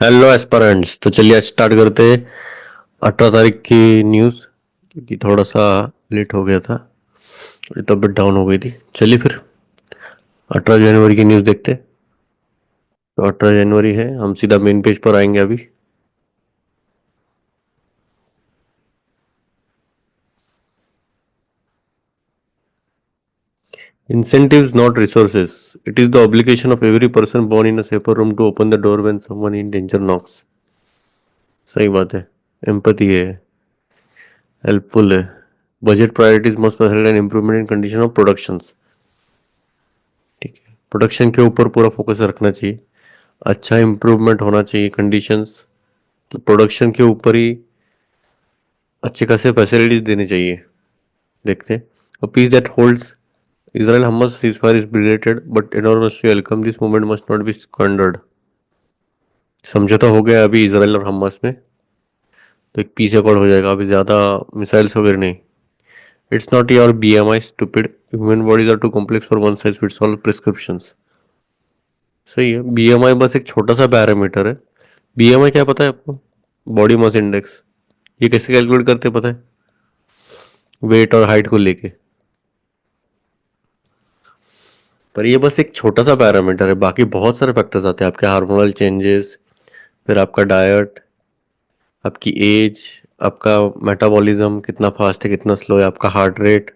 Hello एस्पारेंट्स। तो चलिए आज स्टार्ट करते हैं 18 तारीख की न्यूज़, क्योंकि थोड़ा सा लेट हो गया था, थोड़ी तबीयत डाउन हो गई थी। चलिए फिर 18 जनवरी की न्यूज़ देखते हैं। तो 18 जनवरी है, हम सीधा मेन पेज पर आएंगे अभी। Incentives, not resources. It is the obligation of every person born in a safer room to open the door when someone in danger knocks. सही बात है। एम्पति है, हेल्पफुल है। Budget priorities must held and improvement in condition of productions. ठीक है, production के ऊपर पूरा फोकस रखना चाहिए। अच्छा इम्प्रूवमेंट होना चाहिए कंडीशंस, तो प्रोडक्शन के ऊपर ही अच्छे खासे फैसिलिटीज देनी चाहिए। देखते हैं। A piece that holds Israel Hamas ceasefire is belated but enormously welcome. This movement must not be squandered. समझौता हो गया अभी इसराइल और हमास में, तो एक पीस अकॉर्ड हो जाएगा। अभी ज़्यादा मिसाइल्स वगैरह नहीं। It's not your BMI stupid, human bodies are too complex for one size fits all prescriptions. सही है, BMI बस एक छोटा सा पैरामीटर है। BMI क्या पता है आपको? Body mass index. ये कैसे कैलकुलेट करते हैं पता है? वेट और हाइट को लेके। पर ये बस एक छोटा सा पैरामीटर है, बाकी बहुत सारे फैक्टर्स आते हैं। आपके हार्मोनल चेंजेस, फिर आपका डाइट, आपकी एज, आपका मेटाबॉलिज्म कितना फास्ट है कितना स्लो है, आपका हार्ट रेट,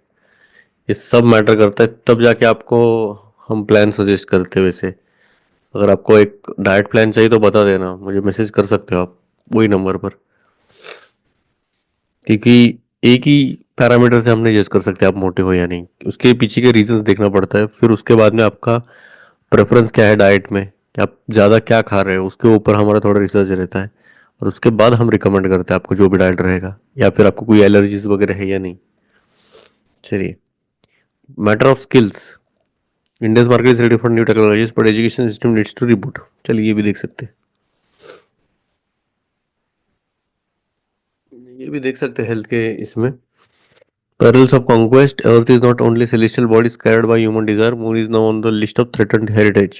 ये सब मैटर करता है। तब जाके आपको हम प्लान सजेस्ट करते हैं। वैसे अगर आपको एक डाइट प्लान चाहिए तो बता देना, मुझे मैसेज कर सकते हो आप वही नंबर पर, क्योंकि एक ही पैरामीटर से हम नहीं जज कर सकते आप मोटे हो या नहीं। उसके पीछे के रीजंस देखना पड़ता है। फिर उसके बाद में आपका प्रेफरेंस क्या है डाइट में, कि आप ज़्यादा क्या खा रहे हो, उसके ऊपर हमारा थोड़ा रिसर्च रहता है। और उसके बाद हम रिकमेंड करते हैं आपको जो भी डाइट रहेगा, या फिर आपको कोई एलर्जीज वगैरह है या नहीं। चलिए, matter of skills. Indians market is ready for new technologies but education system needs to reboot. चलिए ये भी देख सकते हैं, ये भी देख सकते हैं हेल्थ के इसमें। Perils of conquest. Earth is not only celestial body carried by human desire. Moon is now on the list of threatened heritage.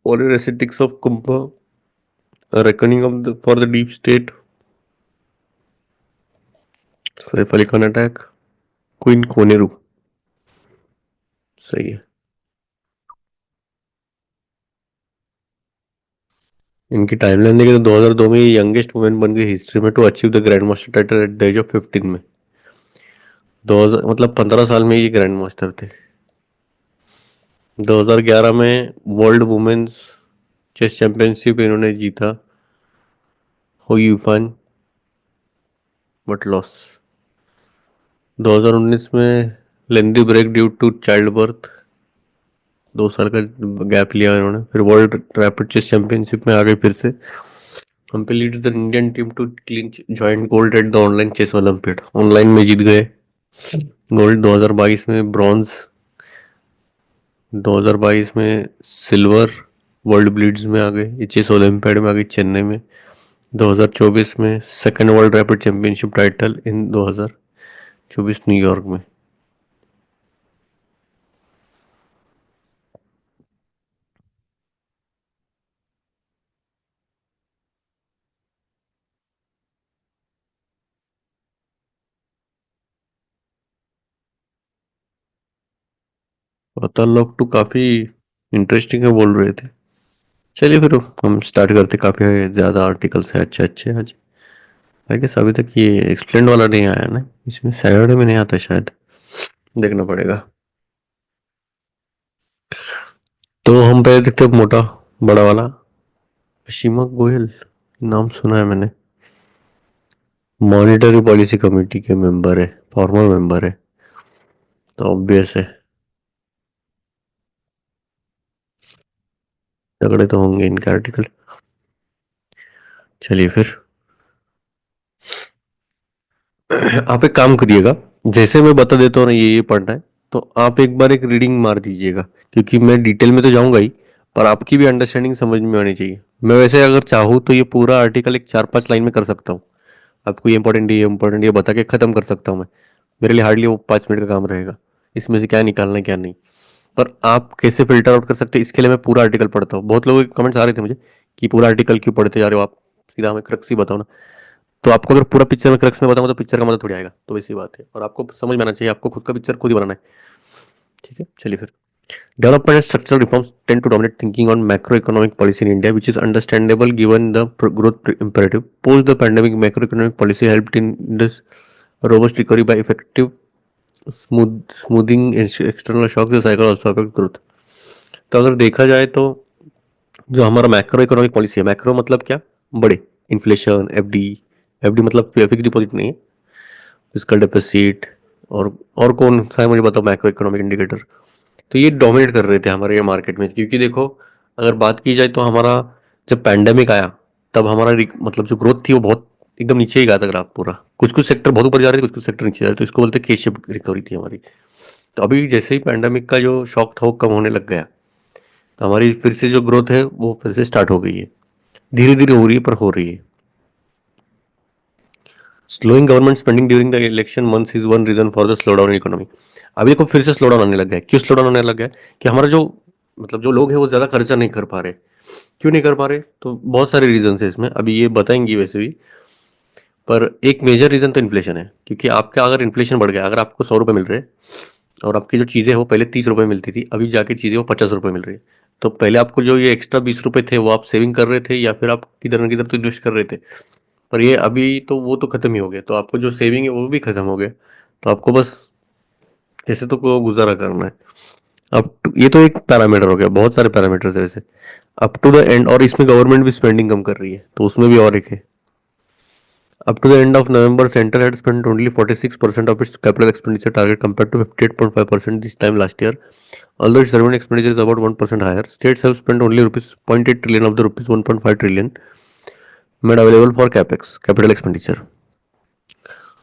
Polar aesthetics of Kumpa. A reckoning of for the deep state. Saif Ali Khan attack. Queen Koneru. सही है। इनकी timeline देखें तो 2002 में ये youngest women बन गई history में to achieve the grand master title at the age of 15 में। 2000 मतलब 15 साल में ये ग्रैंड मास्टर थे। 2011 में वर्ल्ड वुमेन्स चेस चैंपियनशिप इन्होंने जीता, हुई फन बट लॉस। 2019 में lengthy break due to child birth, 2 साल का गैप लिया इन्होंने। फिर वर्ल्ड रैपिड चेस चैंपियनशिप में आ गए फिर से। Humpy leads the Indian team to clinch joint gold at the online chess olympiad. Online में जीत गए गोल्ड। 2022 में ब्रॉन्ज, 2022 में सिल्वर वर्ल्ड ब्लीड्स में आ गए, ये चेस ओलंपियाड में आ गई चेन्नई में। 2024 में second world rapid championship title in 2024 New York में। पता लोग तो काफी इंटरेस्टिंग है बोल रहे थे। चलिए फिर हम स्टार्ट करते। काफी ज्यादा आर्टिकल्स है अच्छे अच्छे आज। आई गेस अभी तक ये एक्सप्लेन वाला नहीं आया ना, इसमें सैटरडे में नहीं आता शायद, देखना पड़ेगा। तो हम पहले देखते हैं मोटा बड़ा वाला। अशीमा गोयल, नाम सुना है मैंने। मॉनिटरी पॉलिसी कमेटी के मेंबर है, फॉर्मर मेंबर है, तो ऑब्वियस है तगड़े तो होंगे इनके आर्टिकल। चलिए फिर आप एक काम करिएगा, जैसे मैं बता देता हूँ ना ये पढ़ना है, तो आप एक बार एक रीडिंग मार दीजिएगा, क्योंकि मैं डिटेल में तो जाऊंगा ही, पर आपकी भी अंडरस्टैंडिंग समझ में आनी चाहिए। मैं वैसे अगर चाहूँ तो ये पूरा आर्टिकल एक 4-5 लाइन में कर सकता हूँ। आपको ये इंपॉर्टेंट ये बता के खत्म कर सकता हूँ मैं। मेरे लिए हार्डली वो 5 मिनट का काम रहेगा, इसमें से क्या निकालना है क्या नहीं। पर आप कैसे फिल्टर आउट कर सकते हैं इसके लिए मैं पूरा आर्टिकल पढ़ता हूँ। बहुत लोगों के कमेंट्स आ रहे थे मुझे कि पूरा आर्टिकल क्यों पढ़ते जा रहे हो आप, सीधा हमें क्रक्स ही बताओ ना। तो आपको अगर पूरा पिक्चर में क्रक्स में बताऊंगा तो पिक्चर का मजा थोड़ी आएगा, तो वैसी बात है। और आपको समझ में आना चाहिए, आपको खुद का पिक्चर खुद ही बनाना है। ठीक है, चलिए फिर। Development and structural reforms tend to dominate thinking on macroeconomic policy in India, which is understandable given the growth imperative. Post the pandemic, macroeconomic policy helped in this robust recovery by effective smoothing external shocks. The cycle also affect growth. तो अगर देखा जाए तो जो हमारा macro economic policy है, macro मतलब क्या, बड़े, इन्फ्लेशन, एफडी, एफडी मतलब फिक्स डिपॉजिट नहीं है, फिस्कल डेफिसिट, और कौन सा है मुझे बताओ मैक्रो इकोनॉमिक इंडिकेटर। तो ये डोमिनेट कर रहे थे हमारे ये मार्केट में, क्योंकि देखो अगर बात की जाए तो हमारा जब पैंडेमिक आया तब हमारा मतलब जो ग्रोथ थी वो बहुत एकदम नीचे ही गया था ग्राफ पूरा। कुछ कुछ सेक्टर बहुत ऊपर जा रहे थे, कुछ कुछ सेक्टर नीचे जा रहे थे, तो इसको बोलते हैं के शेप रिकवरी थी हमारी। तो अभी जैसे ही पैंडेमिक का जो शॉक था वो कम होने लग गया, तो हमारी फिर से जो ग्रोथ है वो फिर से स्टार्ट हो गई है, धीरे धीरे हो रही है पर हो रही है। Slowing government spending during the election months is one reason for the slowdown in economy. अभी देखो फिर से स्लो डाउन आने लग गया है। क्यों स्लो डाउन आने लग गया है? कि हमारा जो मतलब जो लोग हैं वो ज़्यादा खर्चा नहीं कर पा रहे। क्यों नहीं कर पा रहे? तो बहुत सारे रीजन है इसमें, अभी ये बताएंगी वैसे भी। पर एक मेजर रीजन तो इन्फ्लेशन है, क्योंकि आपका अगर इन्फ्लेशन बढ़ गया, अगर आपको 100 रुपये मिल रहे हैं और आपकी जो चीज़ें हैं वो पहले 30 रुपये मिलती थी, अभी जाके चीज़ें वो 50 रुपये मिल रही है। तो पहले आपको जो ये एक्स्ट्रा 20 रुपये थे वो आप सेविंग कर रहे थे या फिर आप किधर न किधर तो इन्वेस्ट कर रहे थे। पर ये अभी तो वो तो खत्म ही हो गया, तो आपको जो सेविंग है वो भी खत्म हो गया। तो आपको बस कैसे तो को गुजारा करना है। ये तो एक पैरामीटर हो गया, बहुत सारे पैरामीटर्स है वैसे। अप टू द एंड, और इसमें गवर्नमेंट भी स्पेंडिंग कम कर रही है, तो उसमें भी और एक है। Up to the end of November, Central had spent only 46% of its capital expenditure target compared to 58.5% this time last year. Although its revenue expenditure is about 1% higher, states have spent only rupees 0.8 trillion of the rupees 1.5 trillion made available for capex, capital expenditure.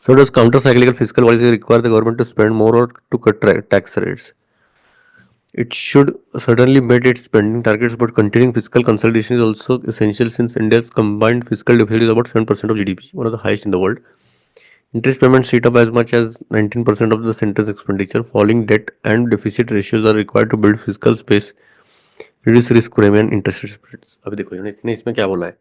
So does counter-cyclical fiscal policy require the government to spend more or to cut tax rates? It should certainly meet its spending targets, but continuing fiscal consolidation is also essential since India's combined fiscal deficit is about 7% of GDP, one of the highest in the world. Interest payments eat up as much as 19% of the center's expenditure. Falling debt and deficit ratios are required to build fiscal space, reduce risk premium and interest rates. अभी देखो इन्होंने इसमें क्या बोला है।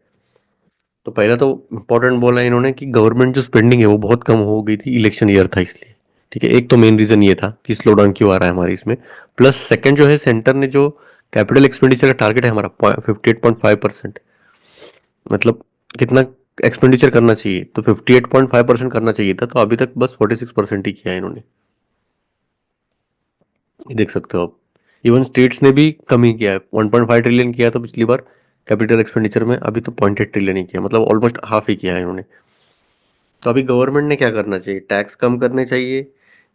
तो पहला तो इम्पोर्टेंट बोला है इन्होंने कि गवर्नमेंट जो स्पेंडिंग है वो बहुत कम हो गई थी, इलेक्शन ईयर था इसलिए। ठीक है, एक तो मेन रीजन ये था कि स्लो डाउन क्यों आ रहा है हमारे इसमें। प्लस सेकंड जो है, सेंटर ने जो कैपिटल एक्सपेंडिचर का टारगेट है हमारा 58.5%, मतलब कितना एक्सपेंडिचर करना चाहिए, तो 58.5% करना चाहिए था, तो अभी तक बस 46% ही किया है इन्होंने। ये देख सकते हो आप। इवन स्टेट्स ने भी कम ही किया है, 1.5 ट्रिलियन किया था पिछली बार कैपिटल एक्सपेंडिचर में, अभी तो 0.8 ट्रिलियन ही किया, मतलब ऑलमोस्ट हाफ ही किया है इन्होंने। तो अभी गवर्नमेंट ने क्या करना चाहिए, टैक्स कम करने चाहिए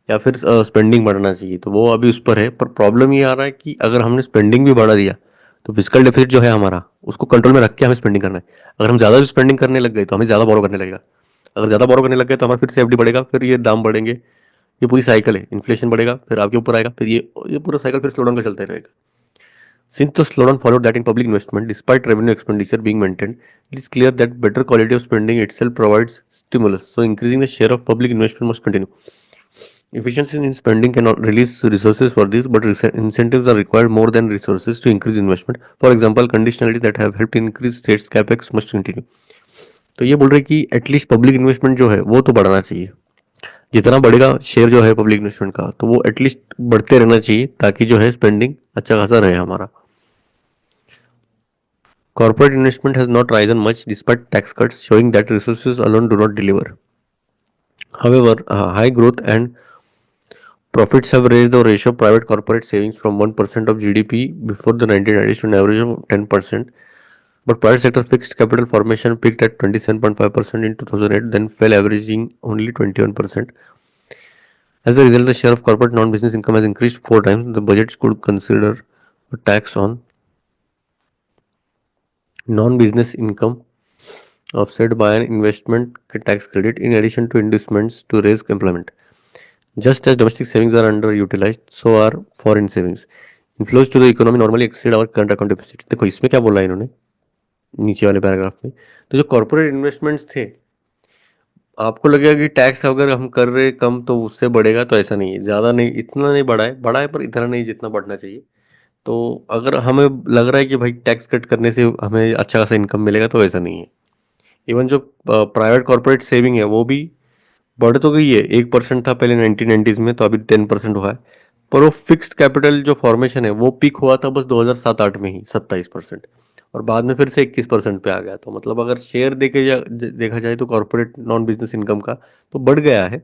या फिर स्पेंडिंग बढ़ाना चाहिए, तो वो अभी उस पर है। पर प्रॉब्लम ये आ रहा है कि अगर हमने स्पेंडिंग भी बढ़ा दिया तो फिजिकल डेफिसिट जो है हमारा उसको कंट्रोल में रख के हमें स्पेंडिंग करना है। अगर हम ज़्यादा भी स्पेंडिंग करने लग गए तो हमें ज़्यादा बोरो करने लगेगा। अगर ज़्यादा बोरो करने लग गए तो हमारा फिर से एफडी बढ़ेगा, फिर ये दाम बढ़ेंगे। ये पूरी साइकिल है, इन्फ्लेशन बढ़ेगा फिर आपके ऊपर आएगा, फिर ये पूरा साइकिल फिर स्लो डाउन का चलता रहेगा। Since the slowdown followed that in public investment, despite revenue expenditure being maintained, it is clear that better quality of spending itself provides stimulus. So, increasing the share of public investment must continue. Efficiency in spending cannot release resources for this, but incentives are required more than resources to increase investment. For example, conditionalities that have helped increase states capex must continue. तो ये बोल रहे कि at least public investment जो है वो तो बढ़ना चाहिए। जितना बढ़ेगा शेयर जो है पब्लिक इन्वेस्टमेंट का, तो वो एटलीस्ट बढ़ते रहना चाहिए ताकि जो है स्पेंडिंग अच्छा खासा रहे हमारा। Corporate investment has not risen much despite tax cuts, showing that resources alone do not deliver. However, high growth and profits have raised the ratio of private corporate savings from 1% of GDP before the 1990s to an average of 10%. But private sector fixed capital formation peaked at 27.5% in 2008, then fell, averaging only 21%. As a result, the share of corporate non-business income has increased 4 times. The budgets could consider a tax on non-business income offset by an investment tax credit in addition to inducements to raise employment. Just as domestic savings are underutilized, so are foreign savings. Inflows to the economy normally exceed our current account deficit. देखो इसमें क्या बोला है इन्होंने नीचे वाले paragraph में। तो जो कॉर्पोरेट इन्वेस्टमेंट्स थे आपको लगेगा कि टैक्स अगर हम कर रहे कम तो उससे बढ़ेगा, तो ऐसा नहीं है, ज़्यादा नहीं, इतना नहीं बढ़ा है पर इतना नहीं जितना बढ़ना चाहिए। तो अगर हमें लग रहा है कि भाई टैक्स कट करने से हमें अच्छा खासा इनकम मिलेगा, तो ऐसा नहीं है। इवन जो प्राइवेट कॉर्पोरेट सेविंग है वो भी बढ़ तो गई है, 1% था पहले 1990s में, तो अभी 10% हुआ है। पर वो फिक्स्ड कैपिटल जो फॉर्मेशन है वो पीक हुआ था बस 2007-8 में ही 27%, और बाद में फिर से 21% पे आ गया। तो मतलब अगर शेयर देखा जाए तो कॉर्पोरेट नॉन बिजनेस इनकम का तो बढ़ गया है,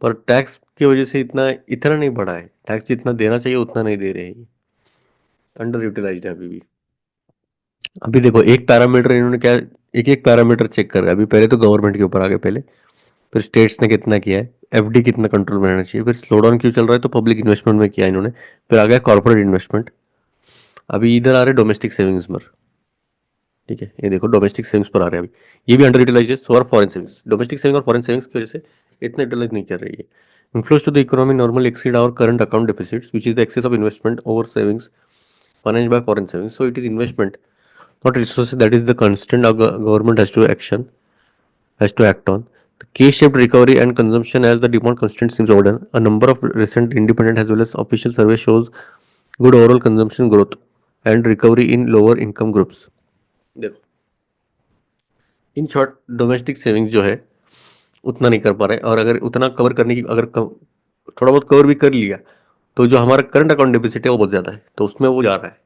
पर टैक्स की वजह से इतना इतना नहीं बढ़ा है। टैक्स जितना देना चाहिए उतना नहीं दे रहे हैं, अंडर यूटिलाइज्ड है अभी भी। अभी देखो एक पैरामीटर इन्होंने क्या, एक एक पैरामीटर चेक कर रहा है अभी। पहले तो गवर्नमेंट के ऊपर आ गए पहले, फिर स्टेट्स ने कितना किया है, एफडी कितना कंट्रोल में रहना चाहिए, फिर स्लो डाउन क्यों चल रहा है तो पब्लिक इन्वेस्टमेंट में किया इन्होंने, फिर आ गया कॉर्पोरेट इन्वेस्टमेंट। अभी इधर आ रहे डोमेस्टिक सेविंग्स पर। ठीक है, ये देखो डोमेस्टिक सेविंग्स पर आ रहे हैं अभी, ये भी अंडर यूटिलाइज है। सो और फॉरेन सेविंग्स, डोमेस्टिक सेविंग और फॉरेन सेविंग्स की वजह से इतना यूटिलाइज नहीं कर रही है। Inflows to the economy normal exceed our current account deficits which is the excess of investment over savings financed by foreign savings. So it is investment, not resources. That is the constant our government has to act on. The K-shaped recovery and consumption as the demand constraint seems overdone. A number of recent independent as well as official survey shows good overall consumption growth and recovery in lower income groups. देखो, in short domestic savings जो है उतना नहीं कर पा रहे, और अगर उतना कवर करने की थोड़ा बहुत कवर भी कर लिया, तो जो हमारा करंट अकाउंट डेफिसिट है वो बहुत ज्यादा है, तो उसमें वो जा रहा है।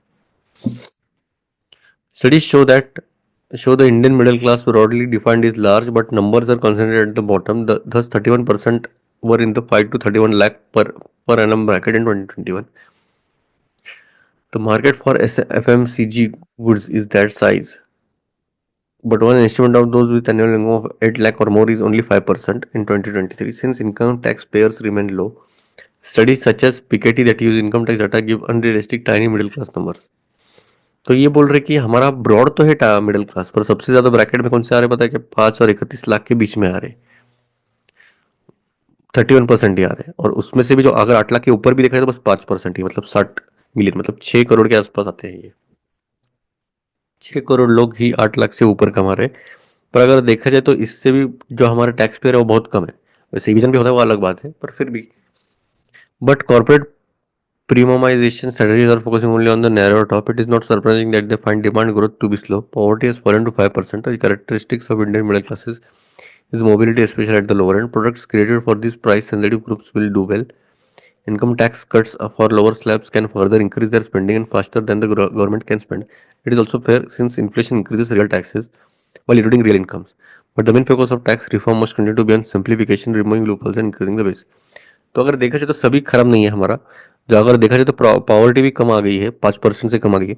Studies show the Indian middle class broadly defined is large, but numbers are concentrated at the bottom. Thus, 31% were in the 5 to 31 lakh per annum bracket in 2021. The market for FMCG goods is that size, but one estimate of those with annual income of 8 lakh or more is only 5% in 2023. Since income taxpayers remain low, studies such as Piketty that use income tax data give unrealistic tiny middle class numbers. तो ये बोल रहे कि हमारा broad तो है middle class, पर सबसे ज्यादा ब्रैकेट में कौन से आ रहे पता है कि 5 और 31 लाख के बीच में आ रहे, 31% ही आ रहे हैं। और उसमें से भी जो अगर 8 लाख के ऊपर भी देखा जाए तो बस 5% ही, मतलब 60 मिलियन, मतलब 6 करोड़ के आसपास आते हैं ये। 6 करोड़ लोग ही 8 लाख से ऊपर कमा रहे। पर अगर देखा जाए तो इससे भी जो हमारा टैक्स पेयर है वो बहुत कम है। वैसे डिवीजन भी होता है वो अलग बात है, पर फिर भी। But corporate premiumization strategies are focusing only on the narrower top. It is not surprising that they find demand growth to be slow. Poverty has fallen to 5%. The characteristics of Indian middle classes is mobility, especially at the lower end. Products created for these price sensitive groups will do well. Income tax cuts for lower slabs can further increase their spending and faster than the government can spend. It is also fair since inflation increases real taxes while eroding real incomes. But the main focus of tax reform must continue to be on simplification, removing loopholes, and increasing the base. तो अगर देखा जाए तो सभी खराब नहीं है हमारा। जो अगर देखा जाए तो पॉवर्टी भी कम आ गई है, 5% से कम आ गई है।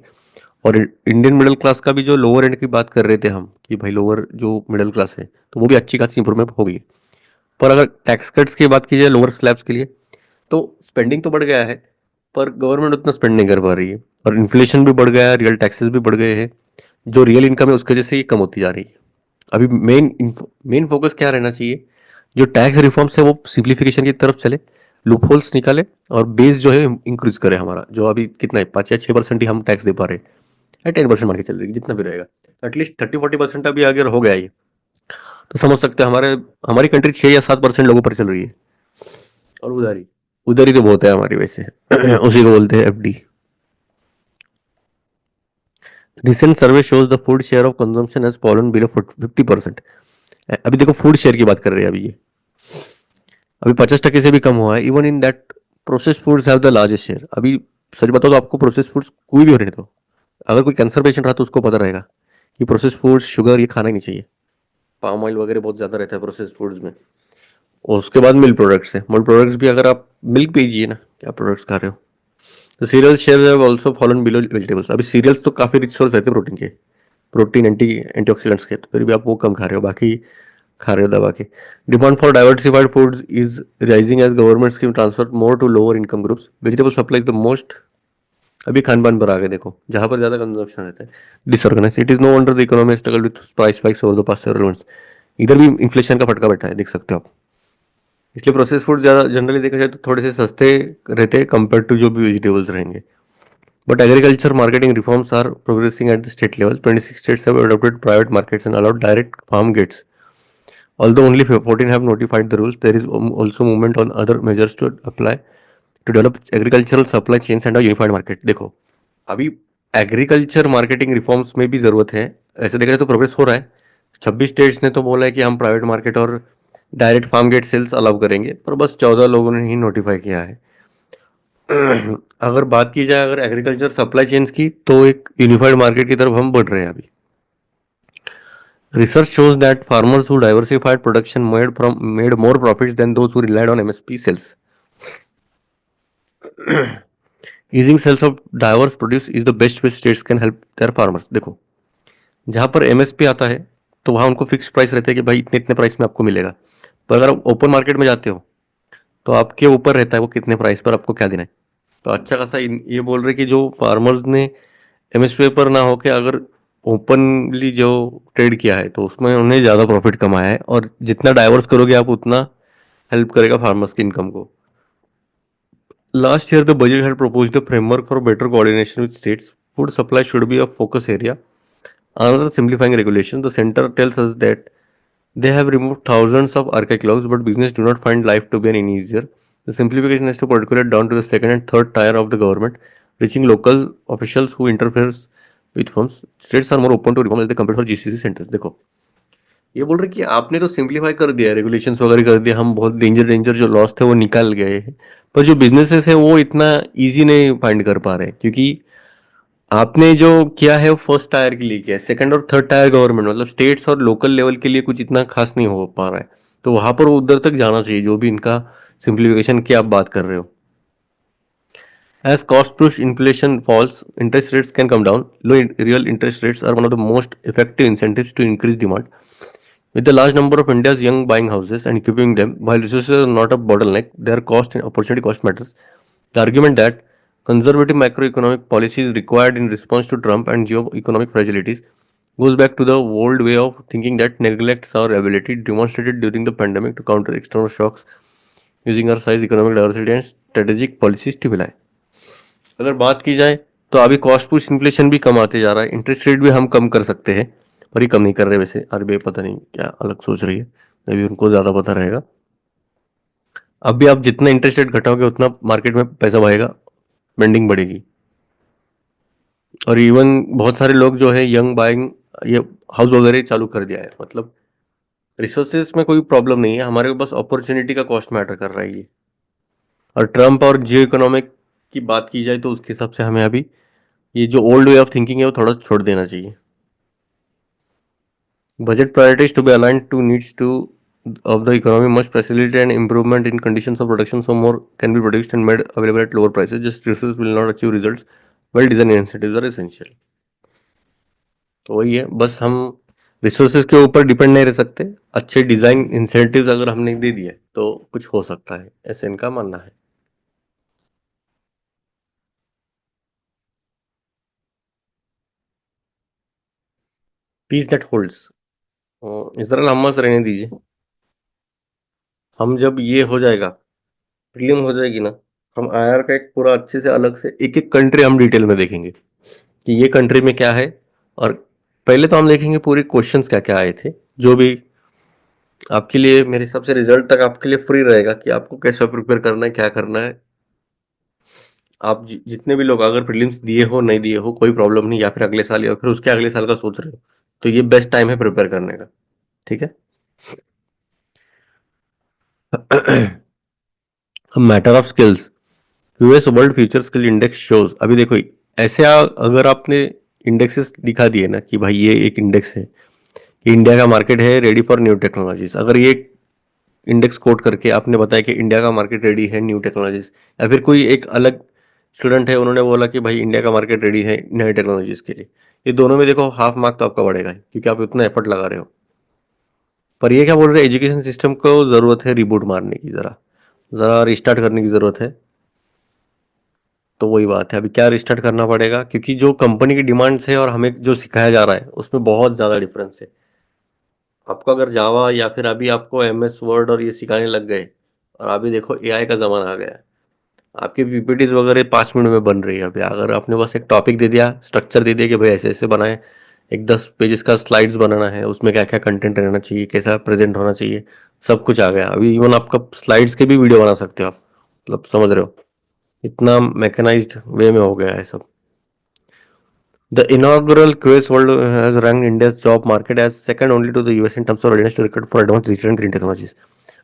और इंडियन मिडिल क्लास का भी जो लोअर एंड की बात कर रहे थे हम कि भाई लोअर जो मिडिल क्लास है तो वो भी अच्छी खासी इंप्रूवमेंट हो गई है। पर अगर टैक्स कट्स की बात की जाए लोअर स्लैब्स के लिए, तो स्पेंडिंग तो बढ़ गया है, पर गवर्नमेंट उतना स्पेंड नहीं कर पा रही है। और इन्फ्लेशन भी बढ़ गया है, रियल टैक्सेस भी बढ़ गए हैं। जो रियल इनकम है उसकी वजह से ये कम होती जा रही है। अभी मेन फोकस क्या रहना चाहिए, जो टैक्स रिफॉर्म्स है वो सिंप्लीफिकेशन की तरफ चले, लूप होल्स निकाले, और बेस जो है इंक्रीज करे हमारा। जो अभी कितना है, 5 या 6% ही हम टैक्स दे पा रहे हैं, या 10% मान के चल रही है, जितना भी रहेगा एटलीस्ट 30-40% अभी अगर हो गया ये, तो समझ सकते हैं हमारी कंट्री 6 या 7% लोगों पर चल रही है। और उधर ही तो बहुत है हमारी वैसे। उसी को बोलते हैं FD. Recent survey shows the food share of consumption has fallen below 50%। अभी देखो फूड शेयर की बात कर रहे हैं अभी ये, अभी 50% से भी कम हुआ है। Even in that process foods have the largest share. अभी सच बताओ तो आपको प्रोसेस फूड्स कोई भी हो रहे तो, अगर कोई कैंसर पेशेंट रहा तो उसको पता रहेगा कि प्रोसेस फूड्स शुगर ये खाना ही नहीं चाहिए। पाम ऑयल वगैरह बहुत ज़्यादा रहता है प्रोसेस फूड्स में। और उसके बाद मिल्क प्रोडक्ट्स है, मिल्क प्रोडक्ट्स भी अगर आप मिल्क पीजिए ना, क्या प्रोडक्ट्स खा रहे हो। तो serial share have also fallen below vegetables. अभी सीरियल्स तो काफ़ी रिच सोर्स रहते हैं प्रोटीन के, प्रोटीन एंटीऑक्सीडेंट्स के, तो फिर भी आप वो कम खा रहे हो, बाकी खा रहे हो दबा के। Demand for diversified foods is rising as government scheme transfer more to lower income groups. Vegetable supply is the most, अभी खान पान पर आ गए देखो, जहां पर ज्यादा कंजप्शन रहता है disorganise. It is no wonder the economy struggle with price spikes over the past several months. इधर भी इन्फ्लेशन का फटका बैठा है, देख सकते हो आप। इसलिए प्रोसेस फूड ज़्यादा जनरली देखा जाए तो थोड़े से सस्ते रहते हैं कंपेयर टू जो भी वेजिटेबल्स रहेंगे। But agriculture marketing reforms are progressing at the state level. 26 states have adopted private markets and allowed direct farm gates Although only 14 have notified the rules, there is also movement on other measures to apply to develop agricultural supply chains and a unified market. देखो, अभी agriculture marketing reforms में भी ज़रूरत है। ऐसे देखा जाए तो प्रोग्रेस हो रहा है। 26 स्टेट्स ने तो बोला है कि हम प्राइवेट मार्केट और direct farm gate sales allow करेंगे, पर बस 14 लोगों ने ही नोटिफाई किया है। अगर बात की जाए अगर एग्रीकल्चर सप्लाई चेन्स की, तो एक यूनिफाइड मार्केट की तरफ हम बढ़ रहे हैं अभी। Research shows that farmers who diversified production made more profits than those who relied on MSP sales. Easing sales of diverse produce is the best way states can help their farmers. देखो, जहाँ पर MSP आता है तो वहाँ उनको fix price रहता है कि भाई इतने इतने प्राइस में आपको मिलेगा। पर अगर आप ओपन मार्केट में जाते हो तो आपके ऊपर रहता है वो कितने प्राइस पर आपको क्या देना है। तो अच्छा खासा ये बोल रहे कि जो फार्मर्स ने MSP पर ना होके अगर ओपनली जो ट्रेड किया है तो उसमें उन्हें ज़्यादा प्रॉफिट कमाया है, और जितना डाइवर्स करोगे आप उतना हेल्प करेगा फार्मर्स की इनकम को। Last year, the budget had proposed a framework for better coordination with states. Food supply should be a focus area. Another simplifying regulation, the center tells us that they have removed thousands of archaic laws, but business do not find life to be any easier. The simplification has to percolate down to the second and third tier of the government, reaching local officials who interferes with firms. States are more open to reform as they compare for GCC centers. देखो, ये बोल रहे कि आपने तो simplify कर दिया, regulations वगैरह कर दिया, हम बहुत डेंजर डेंजर जो लॉस थे वो निकाल गए हैं, पर जो बिजनेसेस है वो इतना इजी नहीं फाइंड कर पा रहे, क्योंकि आपने जो किया है वो फर्स्ट टायर के लिए किया है, सेकंड और थर्ड टायर गवर्नमेंट मतलब स्टेट्स और लोकल लेवल के लिए कुछ इतना खास नहीं हो पा रहा है। तो वहां पर उधर तक जाना चाहिए जो भी इनका सिंप्लीफिकेशन की आप बात कर रहे हो। As cost push inflation falls, interest rates can come down. Low real interest rates are one of the most effective incentives to increase demand. With the large number of India's young buying houses and equipping them, while resources are not a bottleneck, their cost and opportunity cost matters. The argument that conservative macroeconomic policy is required in response to Trump and geo-economic fragilities goes back to the old way of thinking that neglects our ability demonstrated during the pandemic to counter external shocks using our size, economic diversity and strategic policy stimuli. अगर बात की जाए तो अभी cost push inflation भी कम आते जा रहा है, इंटरेस्ट रेट भी हम कम कर सकते हैं, पर ये कम नहीं कर रहे। वैसे आरबीआई पता नहीं क्या अलग सोच रही है, अभी उनको ज़्यादा पता रहेगा। अब भी आप जितना इंटरेस्ट रेट घटाओगे उतना मार्केट में पैसा बहेगा, बेंडिंग बढ़ेगी। और इवन बहुत सारे लोग जो है यंग बाइंग ये हाउस वगैरह चालू कर दिया है, मतलब रिसोर्सेज में कोई प्रॉब्लम नहीं है, हमारे को बस अपॉर्चुनिटी का कॉस्ट मैटर कर रहा है ये। और ट्रम्प और जियो इकोनॉमिक की बात की जाए तो उसके हिसाब से हमें अभी ये जो ओल्ड वे ऑफ थिंकिंग है वो थोड़ा छोड़ देना चाहिए। Budget priorities to be aligned to needs to of the economy must facilitate an improvement in conditions of production so more can be produced and made available at lower prices. Just resources will not achieve results. Well designed incentives are essential. तो वही है, बस हम resources के ऊपर depend नहीं रह सकते, अच्छे डिजाइन इंसेंटिव्स अगर हमने दे दिए तो कुछ हो सकता है, ऐसे इनका मानना है। Peace that holds, Israel Hamas रहने दीजिए। हम जब ये हो जाएगा, प्रीलिम हो जाएगी ना, हम आईआर का एक पूरा अच्छे से अलग से एक एक कंट्री हम डिटेल में देखेंगे कि ये कंट्री में क्या है। और पहले तो हम देखेंगे पूरे क्वेश्चंस क्या क्या आए थे, जो भी आपके लिए मेरे हिसाब से रिजल्ट तक आपके लिए फ्री रहेगा कि आपको कैसा प्रिपेयर करना है, क्या करना है। आप जितने भी लोग अगर प्रीलिम्स दिए हो नहीं दिए हो कोई प्रॉब्लम नहीं, या फिर अगले साल या फिर उसके अगले साल का सोच रहे हो तो ये बेस्ट टाइम है प्रिपेयर करने का। ठीक है। Matter of skills, US world future skill index shows, अभी देखो ऐसे अगर आपने इंडेक्सेस दिखा दिए ना कि भाई ये एक इंडेक्स है कि इंडिया का मार्केट है रेडी फॉर न्यू टेक्नोलॉजीज, अगर ये इंडेक्स कोट करके आपने बताया कि इंडिया का मार्केट रेडी है न्यू टेक्नोलॉजीज, या फिर कोई एक अलग स्टूडेंट है उन्होंने बोला कि भाई इंडिया का मार्केट रेडी है नई टेक्नोलॉजीज के लिए, ये दोनों में देखो हाफ मार्क तो आपका बढ़ेगा क्योंकि आप इतना एफर्ट लगा रहे हो। पर ये क्या बोल रहे हैं, एजुकेशन सिस्टम को ज़रूरत है रिबूट मारने की, ज़रा ज़रा रिस्टार्ट करने की ज़रूरत है। तो वही बात है, अभी क्या रिस्टार्ट करना पड़ेगा क्योंकि जो कंपनी की डिमांड्स है और हमें जो सिखाया जा रहा है उसमें बहुत ज़्यादा डिफरेंस है। आपको अगर जावा या फिर अभी आपको एमएस वर्ड और ये सिखाने लग गए, और अभी देखो एआई का ज़माना आ गया है, आपकी पीपीटीज वगैरह 5 मिनट में बन रही है। अभी अगर आपने बस एक टॉपिक दे दिया, स्ट्रक्चर दे दिया कि भाई ऐसे ऐसे बनाए, एक 10 पेजेस का स्लाइड्स बनाना है, उसमें क्या क्या कंटेंट रहना चाहिए, कैसा प्रेजेंट होना चाहिए, सब कुछ आ गया। अभी इवन आपका स्लाइड्स के भी वीडियो बना सकते हो आप, मतलब समझ रहे हो, इतना मैकेनाइज्ड वे में हो गया है सब। The inaugural QS World has ranked India's job market as second only to the US in terms of readiness to recruit for advanced digital and green technologies.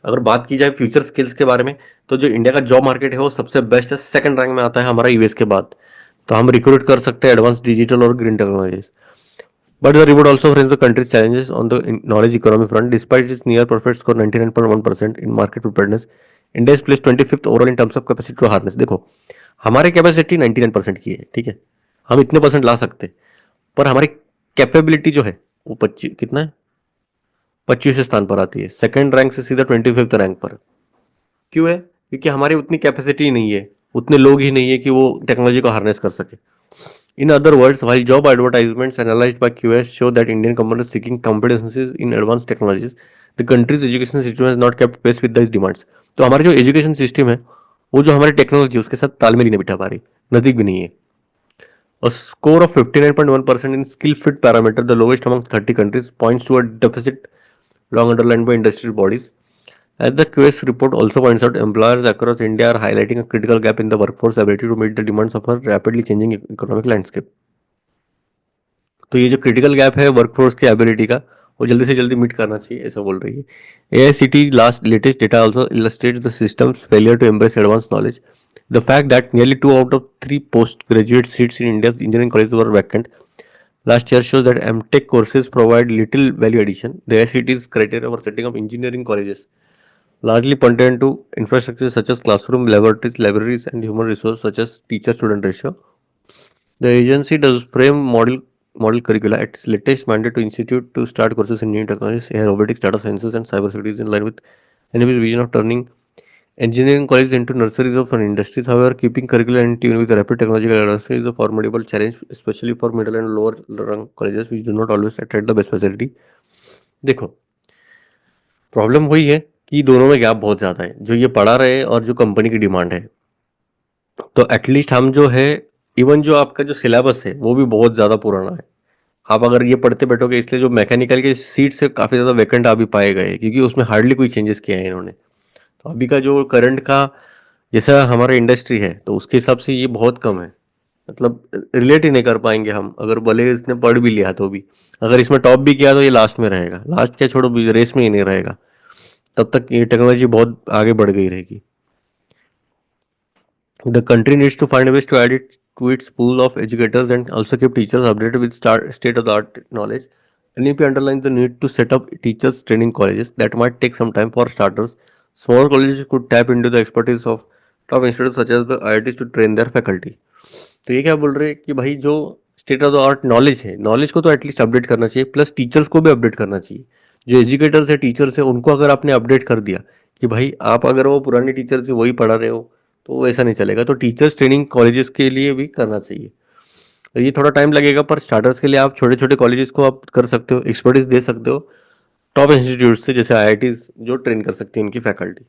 अगर बात की जाए फ्यूचर स्किल्स के बारे में, तो जो इंडिया का जॉब मार्केट है वो सबसे बेस्ट है, सेकंड रैंक में आता है हमारा यूएस के बाद। तो हम रिक्रूट कर सकते हैं एडवांस डिजिटल और green technologies. But the report also frames the country's challenges on the knowledge economy front. Despite its near perfect score 99.1% in market preparedness, India is placed 25th overall in terms of capacity to harness. देखो, हमारी capacity 99% की है, ठीक है, हम इतने percent ला सकते हैं, पर हमारी कैपेबिलिटी जो है वो 25 कितना है, 25वें स्थान पर आती है, सेकंड रैंक से सीधा 25th रैंक पर। क्यों है? क्योंकि हमारी उतनी कैपेसिटी नहीं है, उतने लोग ही नहीं है कि वो टेक्नोलॉजी को हार्नेस कर सके। In other words, while job advertisements analyzed by QS show that Indian companies seeking competencies in advanced technologies, the country's education system has not kept pace with these demands. तो हमारा जो education system है वो जो हमारी technology उसके साथ तालमेल ही नहीं बिठा पा रही, नजदीक भी नहीं है। A score of 59.1% in skill fit parameter, the lowest among 30 countries, points to a deficit long underlined by industry bodies. As the QS report also points out, employers across India are highlighting a critical gap in the workforce ability to meet the demands of a rapidly changing economic landscape. तो ये जो critical gap है workforce की ability का, वो जल्दी से जल्दी मीट करना चाहिए, ऐसा बोल रही है। AICT last latest data also illustrates the system's failure to embrace advanced knowledge. The fact that nearly 2 out of 3 postgraduate seats in India's engineering colleges were vacant last year shows that MTech courses provide little value addition. The AICT's criteria for setting up engineering colleges largely pertain to infrastructure such as classroom, laboratories, libraries, and human resource such as teacher-student ratio. The agency does frame model curricula at its latest mandate to institute to start courses in new technologies, AI, robotics, data sciences, and cybersecurity in line with NB's vision of turning engineering colleges into nurseries of foreign industries. However, keeping curricula in tune with rapid technological advancement is a formidable challenge, especially for middle and lower rung colleges, which do not always attract the best facility. देखो, problem वही है कि दोनों में gap बहुत ज़्यादा है, जो ये पढ़ा रहे हैं और जो कंपनी की डिमांड है। तो एटलीस्ट हम जो है, इवन जो आपका जो सिलेबस है वो भी बहुत ज़्यादा पुराना है। आप अगर ये पढ़ते बैठोगे, इसलिए जो मैकेनिकल के सीट से काफ़ी ज़्यादा वैकेंट अभी पाए गए, क्योंकि उसमें हार्डली कोई चेंजेस किया है इन्होंने। तो अभी का जो करंट का जैसा हमारा इंडस्ट्री है, तो उसके हिसाब से ये बहुत कम है, मतलब रिलेट ही नहीं कर पाएंगे हम, अगर भले इसने पढ़ भी लिया तो भी। अगर इसमें टॉप भी किया तो ये लास्ट में रहेगा, लास्ट क्या छोड़ो, रेस में ही नहीं रहेगा। तब तक ये टेक्नोलॉजी बहुत आगे बढ़ गई रहेगी। The country needs to find ways to add it to its pool of educators and also keep teachers updated with state-of-the-art knowledge. NEP underlines the need to set up teachers training colleges. That might take some time for starters. Small colleges could tap into the expertise of top institutes such as the IITs to train their faculty. तो ये क्या बोल रहे हैं कि भाई जो state of the art knowledge है, नॉलेज को तो एटलीस्ट अपडेट करना चाहिए, प्लस टीचर्स को भी अपडेट करना चाहिए। जो एजुकेटर्स है, टीचर्स है, उनको अगर आपने अपडेट कर दिया कि भाई आप अगर वो पुराने टीचर से वही पढ़ा रहे हो, तो वैसा नहीं चलेगा। तो टीचर्स ट्रेनिंग कॉलेजेस के लिए भी करना चाहिए। तो ये थोड़ा टाइम लगेगा, पर स्टार्टर्स के लिए आप छोटे छोटे कॉलेजेस को आप कर सकते हो, एक्सपर्टीज दे सकते हो टॉप इंस्टीट्यूट से, जैसे आईआईटीज जो ट्रेन कर सकती है उनकी faculty.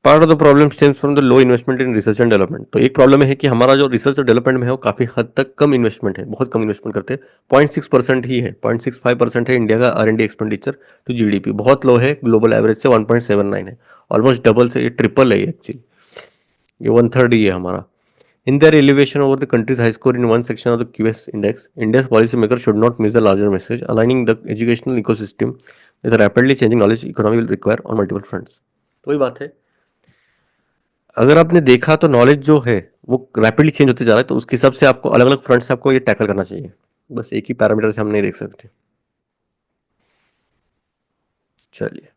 Part of the problem stems from the low investment in research and development. तो एक प्रॉब्लम है कि हमारा जो रिसर्च और डेवलपमेंट में है वो काफ़ी हद तक कम इन्वेस्टमेंट है, बहुत कम इन्वेस्टमेंट करते हैं। 0.6% ही है, 0.65% है इंडिया का R&D एक्सपेंडिचर टू जीडीपी, बहुत लो है, ग्लोबल एवरेज से 1.79 है, ऑलमोस्ट डबल से, ये ट्रिपल है एक्चुअली, ये 1/3 ही है हमारा। In their elevation over the country's high score in one section of the QS index, India's policymakers should not miss the larger message, aligning the educational ecosystem with the rapidly changing knowledge economy will require on multiple fronts. तो वही बात है, अगर आपने देखा तो knowledge जो है वो रैपिडली चेंज होते जा रहा है, तो उसके हिसाब से आपको अलग अलग फ्रंट से आपको ये टैकल करना चाहिए। बस एक ही पैरामीटर से हम नहीं देख सकते। चलिए,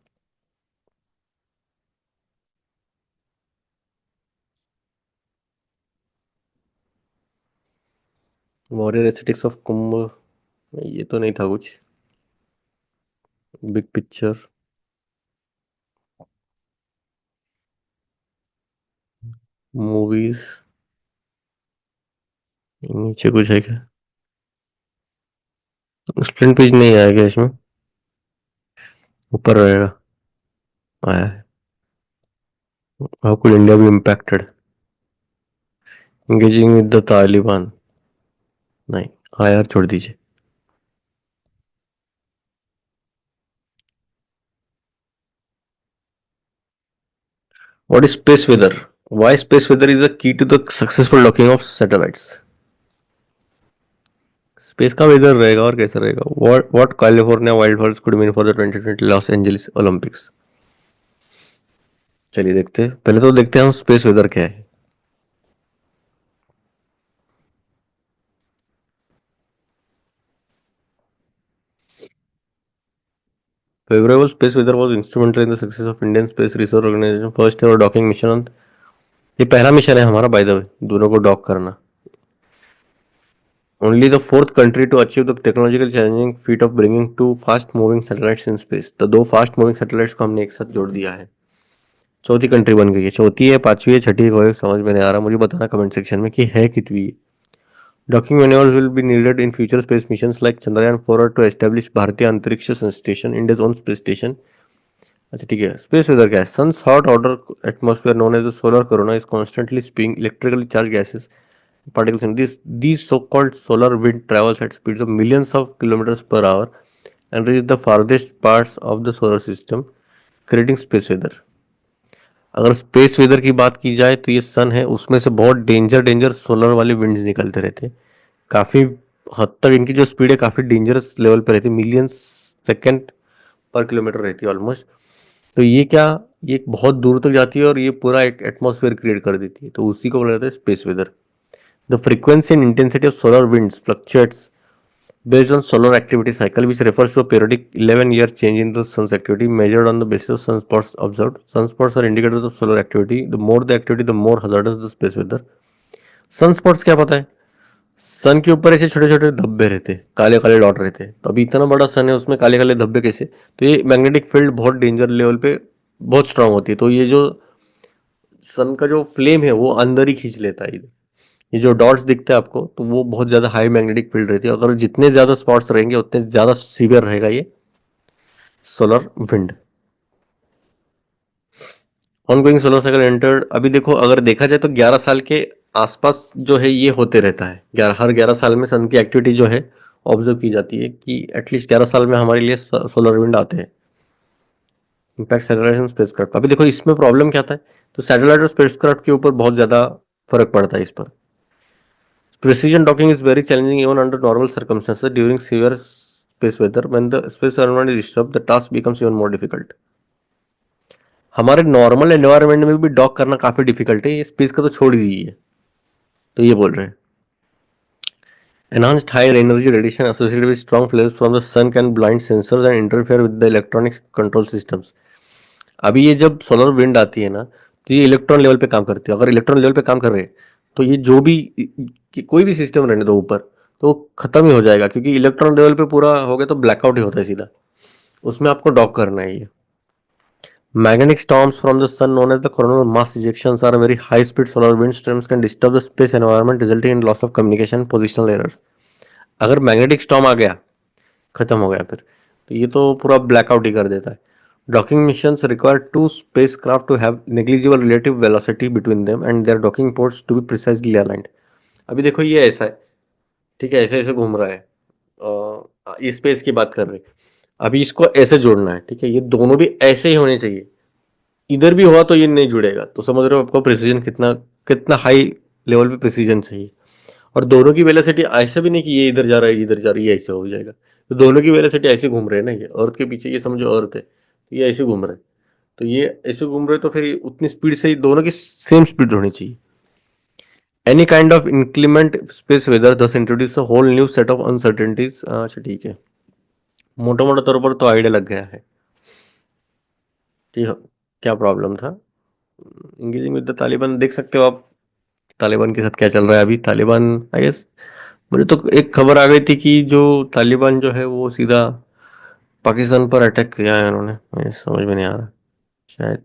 वॉरियर एस्थेटिक्स ऑफ कुंभ, ये तो नहीं था कुछ। बिग पिक्चर, मूवीज, नीचे कुछ है क्या? एक्सप्लेन पेज नहीं आएगा इसमें, ऊपर रहेगा, आया है। How could India be impacted, engaging with the Taliban, नहीं, आया, छोड़ दीजिए। What is space weather? Why space weather is a key to the successful docking of satellites? Space का वेदर रहेगा और कैसा रहेगा? What California wild Fyers could mean for the 2020 Los Angeles Olympics? चलिए देखते हैं, पहले तो देखते हैं हम स्पेस वेदर क्या है। Favorable space weather was instrumental in the success of Indian Space Research Organization first ever docking mission on। ये पहला मिशन है हमारा बाय द वे, दोनों को डॉक करना। Only the fourth country to achieve the technological challenging feat of bringing two fast moving satellites in space। तो दो fast moving satellites को हमने एक साथ जोड़ दिया है। चौथी कंट्री बन गई है। चौथी है, पांचवी है, छठी है, समझ में नहीं आ रहा, मुझे बताना कमेंट सेक्शन में कि है कितनी। Docking manuals will be needed in future space missions like Chandrayaan 4 to establish Bharatiya Antariksh station, India's own space station. अच्छा ठीक है, स्पेस वेदर क्या है? Sun's hot outer atmosphere known as the solar corona is constantly spewing electrically charge gases particles in this. These so-called solar wind travels at speeds of millions of kilometers per hour and reach the farthest parts of the solar system, creating space weather। अगर space weather की बात की जाए तो ये सन है, उसमें से बहुत डेंजर डेंजर सोलर वाले विंड्स निकलते रहते हैं। काफ़ी हद तक इनकी जो स्पीड है काफ़ी डेंजरस लेवल पे रहती है, मिलियंस सेकेंड पर किलोमीटर रहती है ऑलमोस्ट। तो ये क्या, ये बहुत दूर तक जाती है और ये पूरा एक एटमॉस्फेयर क्रिएट कर देती है, तो उसी को बोला जाता है space weather. The frequency and intensity of solar winds fluctuates based on solar activity cycle, which refers to a periodic 11-year change in the sun's activity measured on the basis of sunspots observed। Sunspots are indicators of solar activity। The more the activity, the more hazardous the space weather। Sunspots क्या पता है? सन के ऊपर ऐसे छोटे छोटे धब्बे रहते, काले काले डॉट रहते, तो अभी इतना बड़ा सन है उसमें काले काले धब्बे कैसे? तो ये मैग्नेटिक फील्ड बहुत डेंजर लेवल पे बहुत स्ट्रांग होती है, तो ये जो सन का जो फ्लेम है वो अंदर ही खींच लेता है। ये जो डॉट्स दिखते हैं आपको, तो वो बहुत ज़्यादा हाई मैग्नेटिक फील्ड रहती है, अगर जितने ज़्यादा स्पॉट्स रहेंगे उतने ज़्यादा सीवियर रहेगा ये solar wind. Ongoing solar cycle entered, अभी देखो अगर देखा जाए तो 11 साल के आसपास जो है ये होते रहता है। हर 11 साल में सन की एक्टिविटी जो है ऑब्जर्व की जाती है कि एटलीस्ट 11 साल में हमारे लिए सोलर विंड आते हैं। इम्पैक्ट सैटेलाइट एंड स्पेसक्राफ्ट, अभी देखो इसमें प्रॉब्लम क्या था, तो सैटेलाइट और स्पेसक्राफ्ट के ऊपर बहुत ज़्यादा फर्क पड़ता है इस पर। Precision docking is very challenging even under normal circumstances during severe space weather। When the space environment is disturbed, the task becomes even more difficult। हमारे नॉर्मल एनवायरनमेंट में भी डॉक करना काफी डिफिकल्ट है, ये स्पेस का तो छोड़ ही दीजिए। तो ये बोल रहे हैं enhanced higher energy radiation associated with strong flares from the sun can blind sensors and interfere with the electronic control systems। अभी ये जब सोलर विंड आती है ना, तो ये इलेक्ट्रॉन लेवल पे काम करती है। अगर इलेक्ट्रॉन लेवल पे काम कर रहे हैं तो ये जो भी कोई भी सिस्टम रहने दो ऊपर, तो खत्म ही हो जाएगा, क्योंकि इलेक्ट्रॉन लेवल पे पूरा हो गया तो ब्लैकआउट ही होता है सीधा। उसमें आपको डॉक करना है ये। Magnetic storms from the sun known as the coronal mass ejections are very high speed solar wind streams can disturb the space environment resulting in loss of communication positional errors। अगर magnetic storm आ गया, खत्म हो गया फिर, तो ये तो पूरा ब्लैकआउट ही कर देता है। Docking missions require two spacecraft to have negligible relative velocity between them and their docking ports to be precisely aligned. अभी देखो ये ऐसा है, ठीक है, ऐसे ऐसे घूम रहा है, ये स्पेस की बात कर रहे हैं। अभी इसको ऐसे जोड़ना है, ठीक है, ये दोनों भी ऐसे ही होने चाहिए। इधर भी हुआ तो ये नहीं जुड़ेगा, तो समझ रहे हो आपको प्रिसीजन कितना कितना हाई लेवल पे प्रिसीजन चाहिए। और दोनों की वेलोसिटी ऐसा भी नहीं कि ये इधर जा रहा है इधर जा रहा है, ये ऐसे हो जाएगा। तो दोनों की वेलोसिटी ऐसे घूम रहे हैं ना, ये अर्थ के पीछे, ये समझो अर्थ है, तो ये ऐसे घूम रहे हैं, तो ये ऐसे घूम रहे हैं, तो फिर उतनी स्पीड से दोनों की सेम स्पीड होनी चाहिए। Any kind of increment space weather does introduce a whole new set of uncertainties. अच्छा ठीक है, मोटा मोटा तौर पर तो आइडिया लग गया है कि क्या प्रॉब्लम था। इंगेजिंग विद द तालिबान, देख सकते हो आप तालिबान के साथ क्या चल रहा है अभी। तालिबान आई गेस, मुझे तो एक खबर आ गई थी कि जो तालिबान जो है वो सीधा पाकिस्तान पर अटैक किया है उन्होंने, मुझे समझ में नहीं आ रहा। शायद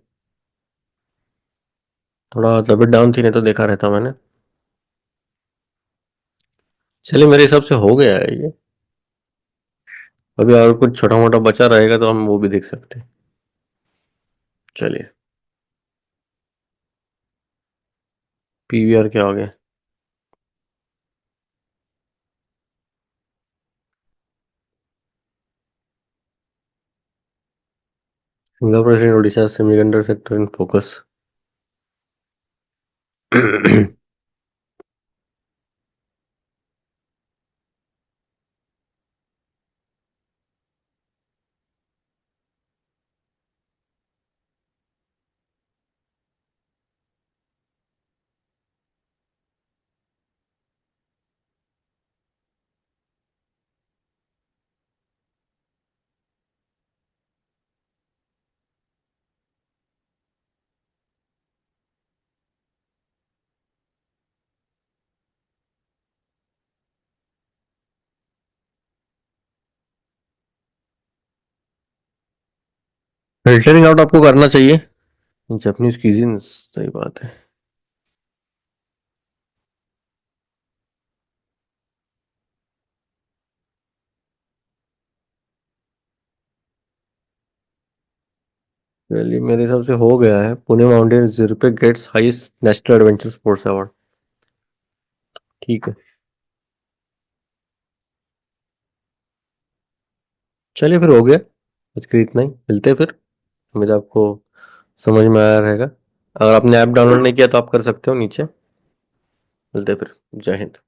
थोड़ा तबीयत डाउन थी, नहीं तो देखा रहता मैंने। चलिए मेरे हिसाब से हो गया है ये। अभी और कुछ छोटा मोटा बचा रहेगा तो हम वो भी देख सकते हैं। चलिए, पीवीआर क्या हो गया? Singapore and Odisha semiconductor sector in focus. Filtering out आपको करना चाहिए। जापानीज क्यूजीन, सही बात है। चलिए, मेरे हिसाब से हो गया है। Pune mountain Jirpe gets highest national adventure sports award. ठीक है। चलिए फिर हो गया। आज के लिए इतना ही, मिलते हैं फिर। उम्मीद है आपको समझ में आया रहेगा। अगर आपने ऐप डाउनलोड नहीं किया तो आप कर सकते हो नीचे। मिलते हैं फिर। जय हिंद।